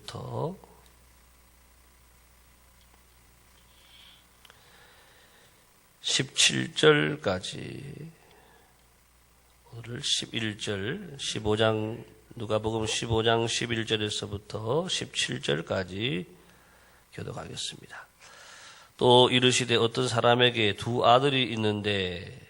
1절부터 17절까지 오늘 11절, 15장 누가복음 15장 11절에서부터 17절까지 교독하겠습니다. 또 이르시되 어떤 사람에게 두 아들이 있는데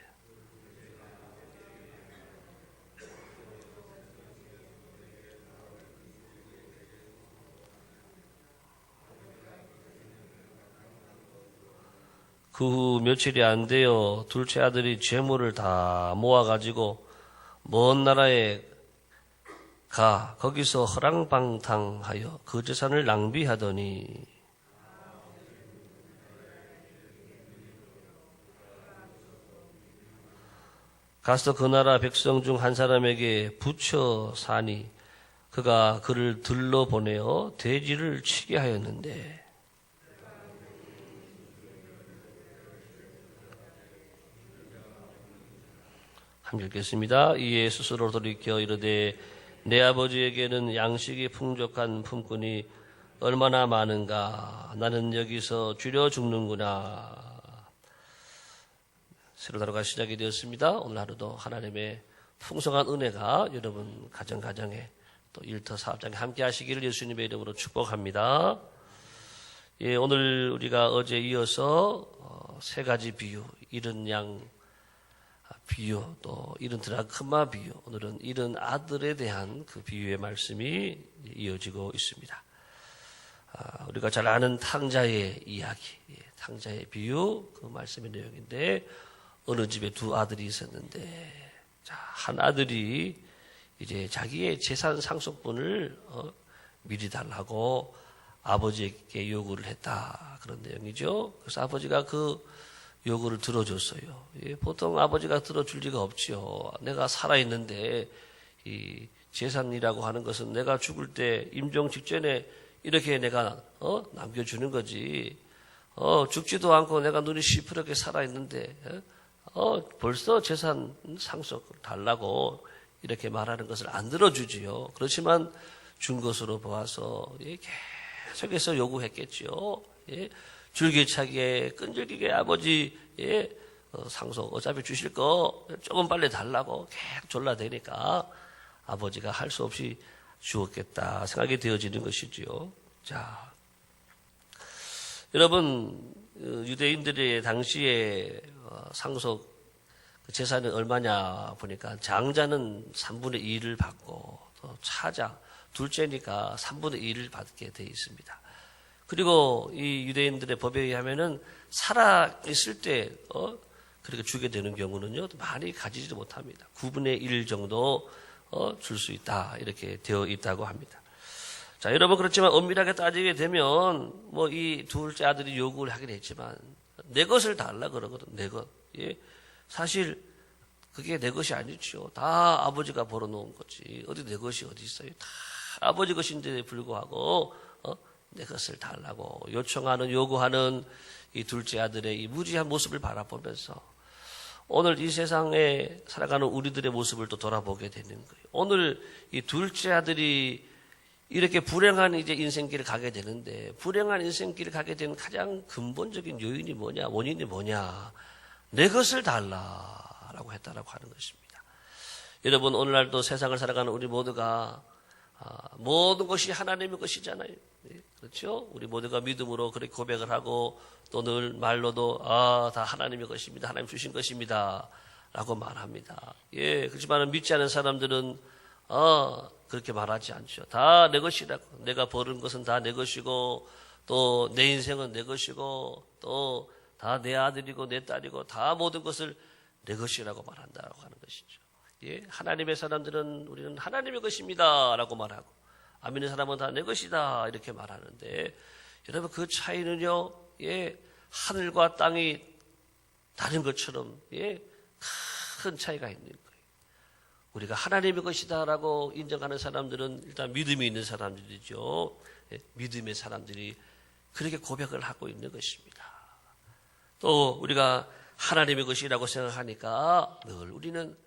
그 후 며칠이 안 되어 둘째 아들이 재물을 다 모아가지고 먼 나라에 가 거기서 허랑방탕하여 그 재산을 낭비하더니 가서 그 나라 백성 중 한 사람에게 붙여 사니 그가 그를 들러 보내어 돼지를 치게 하였는데 함께 읽겠습니다. 이에 스스로 돌이켜 이르되 내 아버지에게는 양식이 풍족한 품꾼이 얼마나 많은가 나는 여기서 줄여 죽는구나. 새로 하루가 시작이 되었습니다. 오늘 하루도 하나님의 풍성한 은혜가 여러분 가정에 또 일터 사업장에 함께 하시기를 예수님의 이름으로 축복합니다. 예, 오늘 우리가 어제 이어서 세 가지 비유, 잃은 양 비유, 또 잃은 드라크마 비유, 오늘은 잃은 아들에 대한 그 비유의 말씀이 이어지고 있습니다. 우리가 잘 아는 탕자의 이야기, 탕자의 비유, 그 말씀의 내용인데 어느 집에 두 아들이 있었는데 한 아들이 이제 자기의 재산 상속분을 미리 달라고 아버지에게 요구를 했다. 그런 내용이죠. 그래서 아버지가 그 요구를 들어줬어요. 보통 아버지가 들어줄 리가 없지요. 내가 살아있는데 이 재산이라고 하는 것은 내가 죽을 때 임종 직전에 이렇게 내가 남겨주는 거지. 죽지도 않고 내가 눈이 시퍼렇게 살아있는데 벌써 재산 상속을 달라고 이렇게 말하는 것을 안 들어주지요. 그렇지만 준 것으로 보아서 계속해서 요구했겠지요. 줄기차게 끈질기게 아버지 상속 어차피 주실 거 조금 빨리 달라고 계속 졸라대니까 아버지가 할 수 없이 주었겠다 생각이 되어지는 것이지요. 자, 여러분 유대인들의 당시에 상속 재산이 얼마냐 보니까 장자는 3분의 2를 받고 또 차자 둘째니까 3분의 2를 받게 되어 있습니다. 그리고 이 유대인들의 법에 의하면은 살아 있을 때 그렇게 주게 되는 경우는요 많이 가지지도 못합니다. 9분의 1 정도 줄 수 있다 이렇게 되어 있다고 합니다. 자, 여러분 그렇지만 엄밀하게 따지게 되면 뭐 이 둘째 아들이 요구를 하긴 했지만 내 것을 달라 그러거든. 내 것. 사실 그게 내 것이 아니죠. 다 아버지가 벌어놓은 거지. 어디 내 것이 어디 있어요? 다 아버지 것인데 불구하고 내 것을 달라고 요구하는 이 둘째 아들의 이 무지한 모습을 바라보면서 오늘 이 세상에 살아가는 우리들의 모습을 또 돌아보게 되는 거예요. 오늘 이 둘째 아들이 이렇게 불행한 이제 인생길을 가게 되는데 불행한 인생길을 가게 되는 가장 근본적인 요인이 뭐냐, 원인이 뭐냐, 내 것을 달라라고 했다라고 하는 것입니다. 여러분 오늘날도 세상을 살아가는 우리 모두가 모든 것이 하나님의 것이잖아요. 그렇죠? 우리 모두가 믿음으로 그렇게 고백을 하고 또 늘 말로도 다 하나님의 것입니다. 하나님 주신 것입니다. 라고 말합니다. 그렇지만 믿지 않은 사람들은 그렇게 말하지 않죠. 다 내 것이라고. 내가 벌은 것은 다 내 것이고 또 내 인생은 내 것이고 또 다 내 아들이고 내 딸이고 다 모든 것을 내 것이라고 말한다라고 하는 것이죠. 하나님의 사람들은 우리는 하나님의 것입니다 라고 말하고 안 믿는 사람은 다 내 것이다 이렇게 말하는데 여러분 그 차이는요 하늘과 땅이 다른 것처럼 큰 차이가 있는 거예요. 우리가 하나님의 것이다 라고 인정하는 사람들은 일단 믿음이 있는 사람들이죠. 믿음의 사람들이 그렇게 고백을 하고 있는 것입니다. 또 우리가 하나님의 것이라고 생각하니까 늘 우리는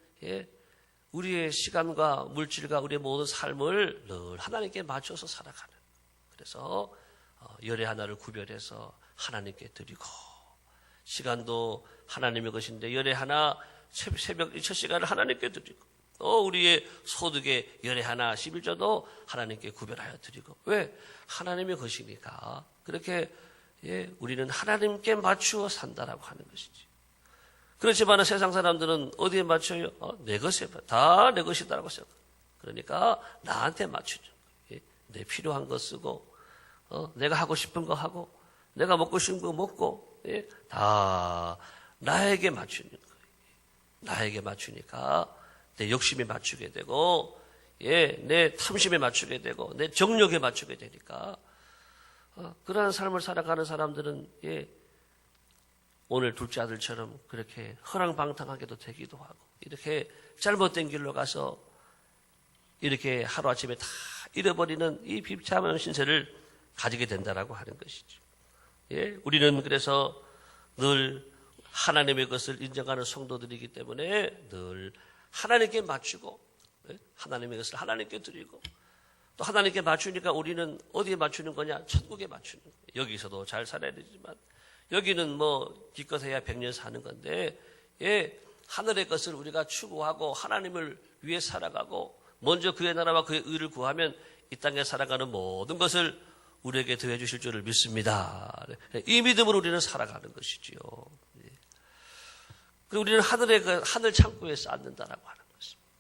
우리의 시간과 물질과 우리의 모든 삶을 늘 하나님께 맞춰서 살아가는 그래서 열의 하나를 구별해서 하나님께 드리고, 시간도 하나님의 것인데 열의 하나, 새벽 첫 시간을 하나님께 드리고, 또 우리의 소득의 열의 하나 11조도 하나님께 구별하여 드리고. 왜? 하나님의 것이니까. 그렇게 우리는 하나님께 맞추어 산다라고 하는 것이지. 그렇지만 세상 사람들은 어디에 맞춰요? 내 것에, 다 내 것이다라고 생각. 그러니까 나한테 맞추죠. 내 필요한 거 쓰고, 내가 하고 싶은 거 하고, 내가 먹고 싶은 거 먹고, 다 나에게 맞추는 거예요. 나에게 맞추니까 내 욕심에 맞추게 되고, 내 탐심에 맞추게 되고, 내 정욕에 맞추게 되니까, 그러한 삶을 살아가는 사람들은, 오늘 둘째 아들처럼 그렇게 허랑방탕하게도 되기도 하고, 이렇게 잘못된 길로 가서 이렇게 하루아침에 다 잃어버리는 이 비참한 신세를 가지게 된다라고 하는 것이죠. 우리는 그래서 늘 하나님의 것을 인정하는 성도들이기 때문에 늘 하나님께 맞추고, 하나님의 것을 하나님께 드리고, 또 하나님께 맞추니까 우리는 어디에 맞추는 거냐? 천국에 맞추는 거예요. 여기서도 잘 살아야 되지만, 여기는 뭐 기껏해야 100년 사는 건데, 하늘의 것을 우리가 추구하고 하나님을 위해 살아가고, 먼저 그의 나라와 그의 의를 구하면 이 땅에 살아가는 모든 것을 우리에게 더해 주실 줄을 믿습니다. 이 믿음으로 우리는 살아가는 것이지요. 그리고 우리는 하늘 창고에 쌓는다라고 하는 것입니다.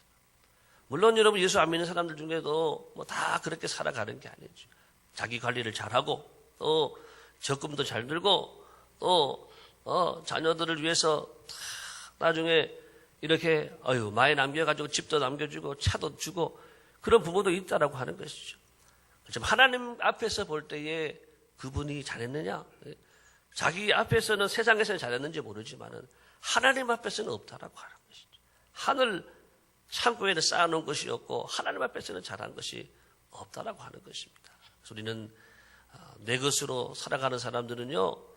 물론 여러분, 예수 안 믿는 사람들 중에도 뭐 다 그렇게 살아가는 게 아니죠. 자기 관리를 잘하고, 또 적금도 잘 들고, 또 자녀들을 위해서 나중에 이렇게 많이 남겨가지고 집도 남겨주고 차도 주고 그런 부모도 있다라고 하는 것이죠. 그렇지만 하나님 앞에서 볼 때에 그분이 잘했느냐? 자기 앞에서는, 세상에서는 잘했는지 모르지만은 하나님 앞에서는 없다라고 하는 것이죠. 하늘 창고에는 쌓아놓은 것이 없고 하나님 앞에서는 잘한 것이 없다라고 하는 것입니다. 그래서 우리는 내 것으로 살아가는 사람들은요,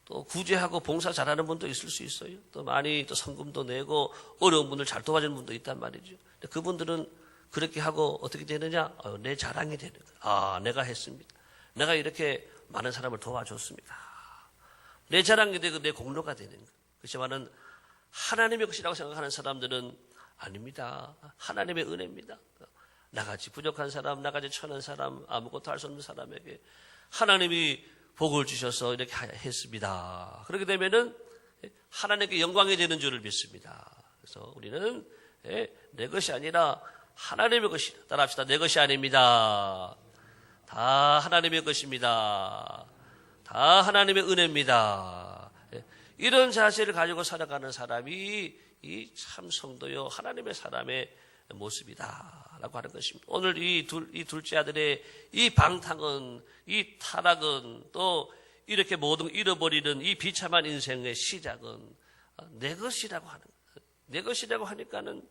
또 구제하고 봉사 잘하는 분도 있을 수 있어요. 또 많이 또 성금도 내고 어려운 분들 잘 도와주는 분도 있단 말이죠. 근데 그분들은 그렇게 하고 어떻게 되느냐? 내 자랑이 되는 거예요. 내가 했습니다. 내가 이렇게 많은 사람을 도와줬습니다. 내 자랑이 되고 내 공로가 되는 거예요. 그렇지만은 하나님의 것이라고 생각하는 사람들은 아닙니다. 하나님의 은혜입니다. 나같이 부족한 사람, 나같이 천한 사람, 아무것도 할 수 없는 사람에게 하나님이 복을 주셔서 이렇게 했습니다. 그렇게 되면은 하나님께 영광이 되는 줄을 믿습니다. 그래서 우리는 내 것이 아니라 하나님의 것이다. 따라합시다. 내 것이 아닙니다. 다 하나님의 것입니다. 다 하나님의 은혜입니다. 이런 자세를 가지고 살아가는 사람이 이 참 성도요 하나님의 사람의 모습이다 라고 하는 것입니다. 오늘 이 둘째 아들의 이 방탕은, 이 타락은, 또 이렇게 모든 잃어버리는 이 비참한 인생의 시작은 내 것이라고 하는 거예요. 내 것이라고 하니까는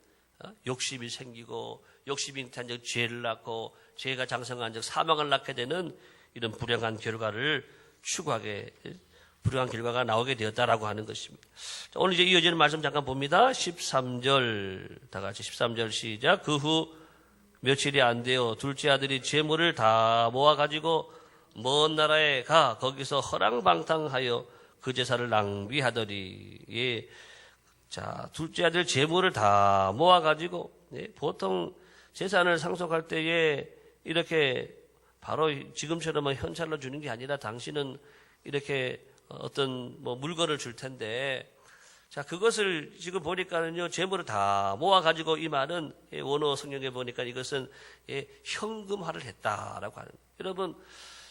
욕심이 생기고, 욕심이 잉태한 적 죄를 낳고, 죄가 장성한 적 사망을 낳게 되는 이런 불행한 결과를 추구하게, 불행한 결과가 나오게 되었다라고 하는 것입니다. 자, 오늘 이제 이어지는 말씀 잠깐 봅니다. 13절, 다 같이 13절 시작. 그 후 며칠이 안 되어 둘째 아들이 재물을 다 모아가지고 먼 나라에 가 거기서 허랑방탕하여 그 제사를 낭비하더니. 자, 둘째 아들 재물을 다 모아가지고, 보통 재산을 상속할 때에 이렇게 바로 지금처럼 현찰로 주는 게 아니라 당신은 이렇게 어떤 물건을 줄 텐데, 자, 그것을 지금 보니까는요, 재물을 다 모아가지고, 이 말은 원어 성경에 보니까 이것은 현금화를 했다라고 하는. 여러분,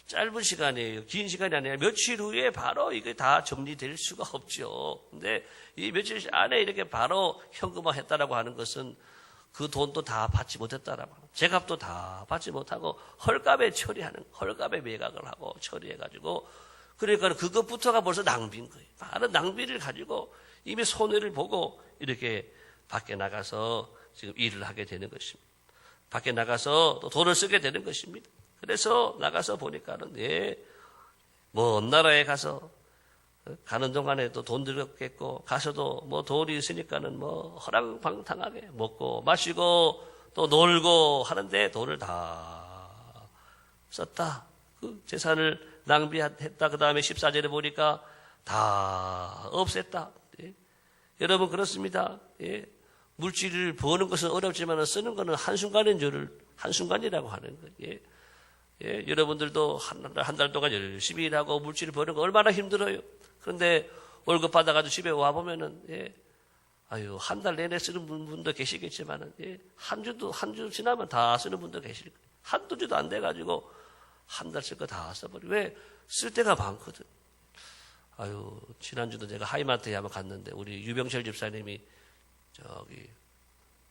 짧은 시간이에요. 긴 시간이 아니라 며칠 후에 바로 이게 다 정리될 수가 없죠. 근데 이 며칠 안에 이렇게 바로 현금화 했다라고 하는 것은 그 돈도 다 받지 못했다라고 하는. 제값도 다 받지 못하고 헐값에 처리하는, 헐값에 매각을 하고 처리해가지고, 그러니까 그것부터가 벌써 낭비인 거예요. 바로 낭비를 가지고 이미 손해를 보고 이렇게 밖에 나가서 지금 일을 하게 되는 것입니다. 밖에 나가서 또 돈을 쓰게 되는 것입니다. 그래서 나가서 보니까는, 먼 나라에 가서 가는 동안에도 돈 들었겠고, 가서도 돈이 있으니까는 허랑방탕하게 먹고 마시고 또 놀고 하는데 돈을 다 썼다. 그 재산을 낭비했다. 그 다음에 14절에 보니까 다 없앴다. 예. 여러분 그렇습니다. 예. 물질을 버는 것은 어렵지만 쓰는 것은 한순간인 줄을 한순간이라고 하는 거예요. 예. 예. 여러분들도 한 달 동안 열심히 일하고 물질을 버는 거 얼마나 힘들어요. 그런데 월급 받아가지고 집에 와보면은, 예. 아유, 한 달 내내 쓰는 분도 계시겠지만은, 예. 한 주 지나면 다 쓰는 분도 계실 거예요. 한두 주도 안 돼가지고 한 달 쓸 거 다 써버려. 왜? 쓸 데가 많거든. 아유, 지난주도 제가 하이마트에 한번 갔는데, 우리 유병철 집사님이 저기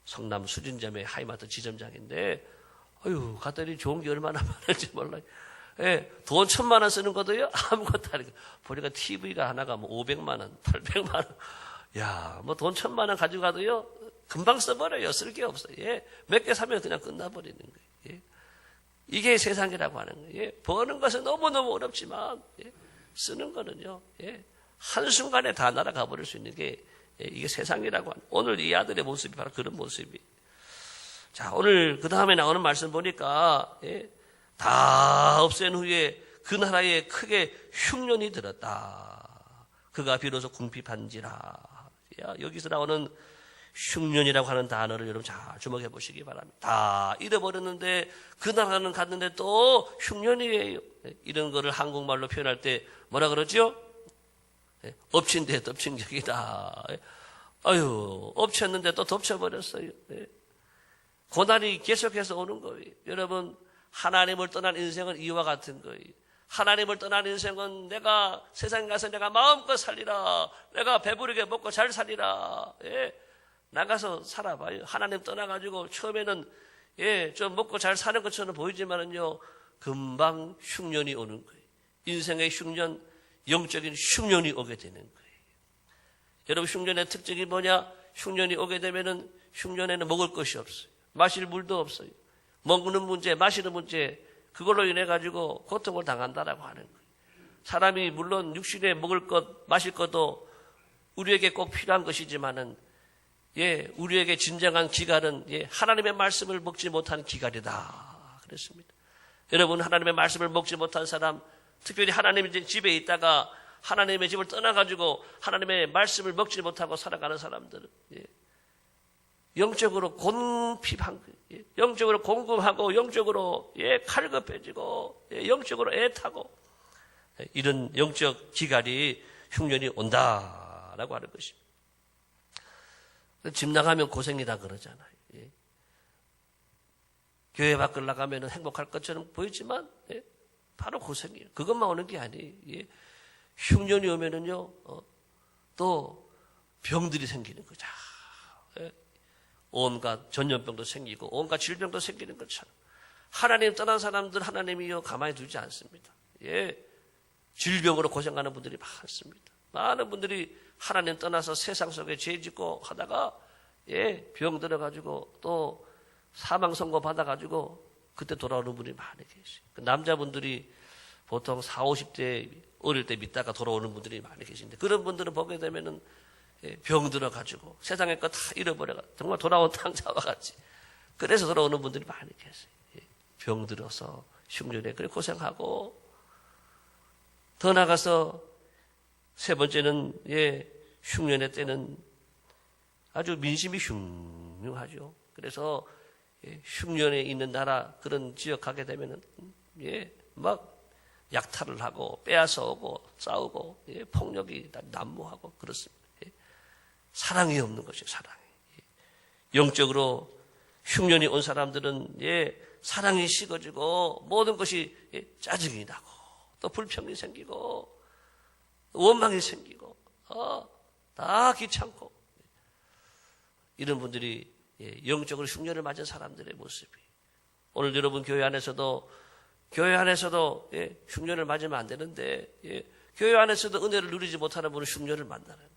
성남 수진점의 하이마트 지점장인데, 아유, 갔더니 좋은 게 얼마나 많을지 몰라요. 예, 돈 1,000만 원 쓰는 것도요, 아무것도 아니고. 보니까 TV가 하나가 뭐 500만 원, 800만 원. 야, 뭐 돈 1,000만 원 가지고 가도요, 금방 써버려요. 쓸 게 없어요. 예, 몇 개 사면 그냥 끝나버리는 거예요. 예. 이게 세상이라고 하는 거예요. 예, 버는 것은 너무너무 어렵지만, 예, 쓰는 거는요, 예, 한순간에 다 날아가 버릴 수 있는 게, 예, 이게 세상이라고 하는, 오늘 이 아들의 모습이 바로 그런 모습이. 자, 오늘 그 다음에 나오는 말씀 보니까, 예, 다 없앤 후에 그 나라에 크게 흉년이 들었다. 그가 비로소 궁핍한지라. 여기서 나오는 흉년이라고 하는 단어를 여러분 잘 주목해 보시기 바랍니다. 다 잃어버렸는데 그 나라는 갔는데 또 흉년이에요. 이런 거를 한국말로 표현할 때 뭐라 그러죠? 엎친 데 덮친 격이다. 아유, 엎쳤는데 또 덮쳐버렸어요. 고난이 계속해서 오는 거예요. 여러분, 하나님을 떠난 인생은 이와 같은 거예요. 하나님을 떠난 인생은 내가 세상에 가서 내가 마음껏 살리라. 내가 배부르게 먹고 잘 살리라. 예. 나가서 살아봐요. 하나님 떠나가지고 처음에는, 예, 좀 먹고 잘 사는 것처럼 보이지만은요, 금방 흉년이 오는 거예요. 인생의 흉년, 영적인 흉년이 오게 되는 거예요. 여러분, 흉년의 특징이 뭐냐? 흉년이 오게 되면은 흉년에는 먹을 것이 없어요. 마실 물도 없어요. 먹는 문제, 마시는 문제, 그걸로 인해 가지고 고통을 당한다라고 하는 거예요. 사람이 물론 육신에 먹을 것, 마실 것도 우리에게 꼭 필요한 것이지만은, 예, 우리에게 진정한 기갈은, 예, 하나님의 말씀을 먹지 못한 기갈이다. 그랬습니다. 여러분, 하나님의 말씀을 먹지 못한 사람, 특별히 하나님의 집에 있다가 하나님의 집을 떠나가지고 하나님의 말씀을 먹지 못하고 살아가는 사람들은, 예, 영적으로 곤핍한 거예요. 예, 영적으로 공금하고 영적으로, 예, 칼급해지고, 예, 영적으로 애타고, 예, 이런 영적 기갈이 흉년이 온다라고 하는 것입니다. 집 나가면 고생이다 그러잖아요. 예. 교회 밖을 나가면 행복할 것처럼 보이지만, 예, 바로 고생이에요. 그것만 오는 게 아니에요. 예. 흉년이 오면은요, 또 병들이 생기는 거죠. 예. 온갖 전염병도 생기고 온갖 질병도 생기는 것처럼 하나님 떠난 사람들 하나님이요 가만히 두지 않습니다. 예, 질병으로 고생하는 분들이 많습니다. 많은 분들이 하나님 떠나서 세상 속에 죄 짓고 하다가, 예, 병 들어가지고 또 사망 선고 받아가지고 그때 돌아오는 분이 많이 계세요. 그 남자분들이 보통 40, 50대 어릴 때 믿다가 돌아오는 분들이 많이 계신데, 그런 분들은 보게 되면은 병 들어가지고 세상의 것 다 잃어버려가 정말 돌아온 탕자와 같이, 그래서 돌아오는 분들이 많이 계세요. 병 들어서 흉년에 그래 고생하고, 더 나가서 세 번째는, 예, 흉년의 때는 아주 민심이 흉흉하죠. 그래서, 예, 흉년에 있는 나라 그런 지역 가게 되면은, 예, 막 약탈을 하고 빼앗아 오고 싸우고, 예, 폭력이 난무하고 그렇습니다. 사랑이 없는 것이에요. 사랑이. 영적으로 흉년이 온 사람들은, 예, 사랑이 식어지고 모든 것이, 예, 짜증이 나고 또 불평이 생기고 원망이 생기고, 다 귀찮고, 이런 분들이, 예, 영적으로 흉년을 맞은 사람들의 모습이. 오늘 여러분 교회 안에서도 예, 흉년을 맞으면 안 되는데, 예, 교회 안에서도 은혜를 누리지 못하는 분은 흉년을 만나는 거예요.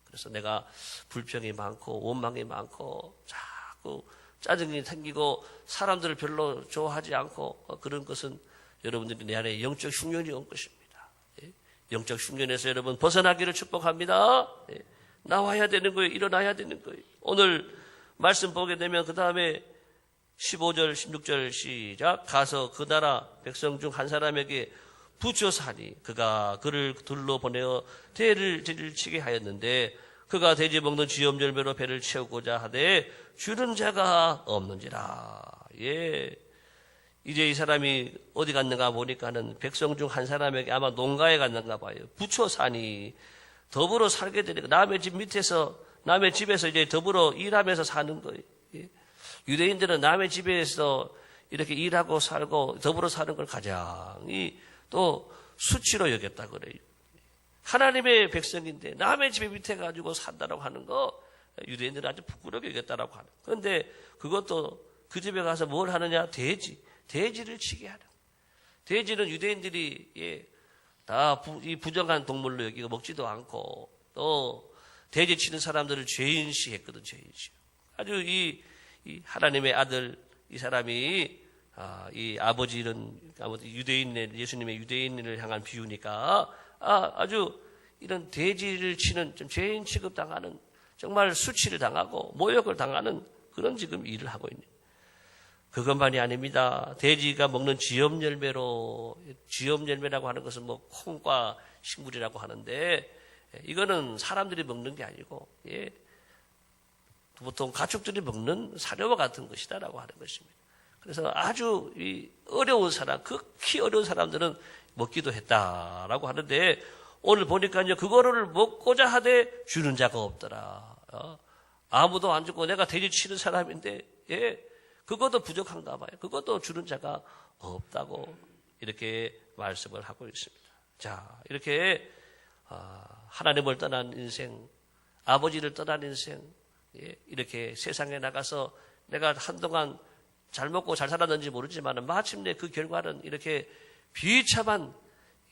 그래서 내가 불평이 많고 원망이 많고 자꾸 짜증이 생기고 사람들을 별로 좋아하지 않고, 그런 것은 여러분들이 내 안에 영적 흉년이 온 것입니다. 예? 영적 흉년에서 여러분 벗어나기를 축복합니다. 예? 나와야 되는 거예요. 일어나야 되는 거예요. 오늘 말씀 보게 되면 그 다음에 15절 16절 시작. 가서 그 나라 백성 중 한 사람에게 부쳐사니 그가 그를 둘러 보내어 돼지를 치게 하였는데 그가 돼지 먹는 지엄 열매로 배를 채우고자 하되 주는 자가 없는지라. 예. 이제 이 사람이 어디 갔는가 보니까는 백성 중 한 사람에게 아마 농가에 갔는가 봐요. 부쳐사니 더불어 살게 되니까 남의 집 밑에서 남의 집에서 이제 더불어 일하면서 사는 거예요. 예. 유대인들은 남의 집에서 이렇게 일하고 살고 더불어 사는 걸 가장 또 수치로 여겼다 그래요. 하나님의 백성인데 남의 집 밑에 가지고 산다라고 하는 거 유대인들은 아주 부끄럽게 여겼다라고 하는. 그런데 그것도 그 집에 가서 뭘 하느냐? 돼지를 치게 하는. 돼지는 유대인들이 다 이 부정한 동물로 여기고 먹지도 않고 또 돼지 치는 사람들을 죄인시했거든. 죄인시. 아주 이 하나님의 아들 이 사람이 이 아버지는 아무튼 예수님의 유대인을 향한 비유니까 아주 이런 돼지를 치는 좀 죄인 취급당하는 정말 수치를 당하고 모욕을 당하는 그런 지금 일을 하고 있는. 그것만이 아닙니다. 돼지가 먹는 지엄 열매라고 하는 것은 뭐 콩과 식물이라고 하는데 이거는 사람들이 먹는 게 아니고 보통 가축들이 먹는 사료와 같은 것이다라고 하는 것입니다. 그래서 아주 어려운 사람, 극히 어려운 사람들은 먹기도 했다라고 하는데 오늘 보니까요 그거를 먹고자 하되 주는 자가 없더라. 아무도 안 주고 내가 돼지 치는 사람인데 그것도 부족한가 봐요. 그것도 주는 자가 없다고 이렇게 말씀을 하고 있습니다. 자, 이렇게 하나님을 떠난 인생, 아버지를 떠난 인생, 이렇게 세상에 나가서 내가 한동안 잘 먹고 잘 살았는지 모르지만 마침내 그 결과는 이렇게 비참한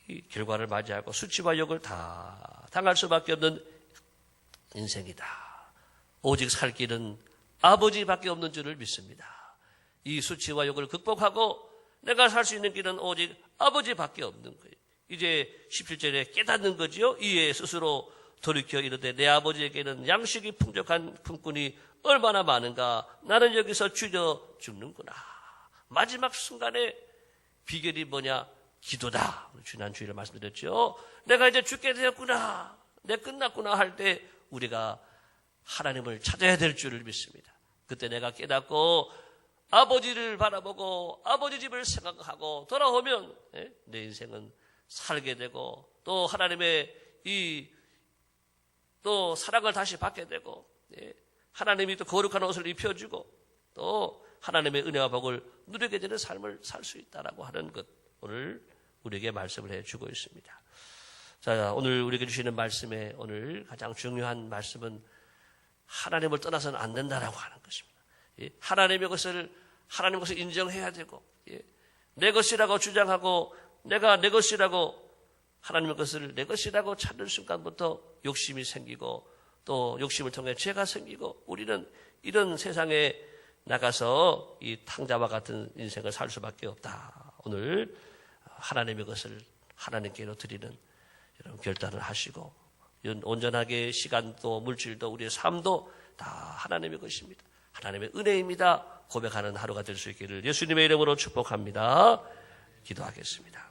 이 결과를 맞이하고 수치와 욕을 다 당할 수밖에 없는 인생이다. 오직 살 길은 아버지밖에 없는 줄을 믿습니다. 이 수치와 욕을 극복하고 내가 살 수 있는 길은 오직 아버지밖에 없는 거예요. 이제 17절에 깨닫는 거지요. 이에 스스로 돌이켜 이르되 내 아버지에게는 양식이 풍족한 품꾼이 얼마나 많은가. 나는 여기서 줄여 죽는구나. 마지막 순간에 비결이 뭐냐? 기도다. 지난 주일에 말씀드렸죠. 내가 이제 죽게 되었구나. 내 끝났구나 할 때 우리가 하나님을 찾아야 될 줄을 믿습니다. 그때 내가 깨닫고 아버지를 바라보고 아버지 집을 생각하고 돌아오면 내 인생은 살게 되고 또 하나님의 또 사랑을 다시 받게 되고 하나님이 또 거룩한 옷을 입혀주고 또 하나님의 은혜와 복을 누리게 되는 삶을 살 수 있다라고 하는 것 오늘 우리에게 말씀을 해주고 있습니다. 자, 오늘 우리에게 주시는 말씀에 오늘 가장 중요한 말씀은 하나님을 떠나서는 안 된다라고 하는 것입니다. 하나님의 것을 인정해야 되고 내 것이라고 주장하고 내가 내 것이라고 하나님의 것을 내 것이라고 찾는 순간부터 욕심이 생기고 또 욕심을 통해 죄가 생기고 우리는 이런 세상에 나가서 이 탕자와 같은 인생을 살 수밖에 없다. 오늘 하나님의 것을 하나님께로 드리는 이런 결단을 하시고 온전하게 시간도 물질도 우리의 삶도 다 하나님의 것입니다. 하나님의 은혜입니다. 고백하는 하루가 될 수 있기를 예수님의 이름으로 축복합니다. 기도하겠습니다.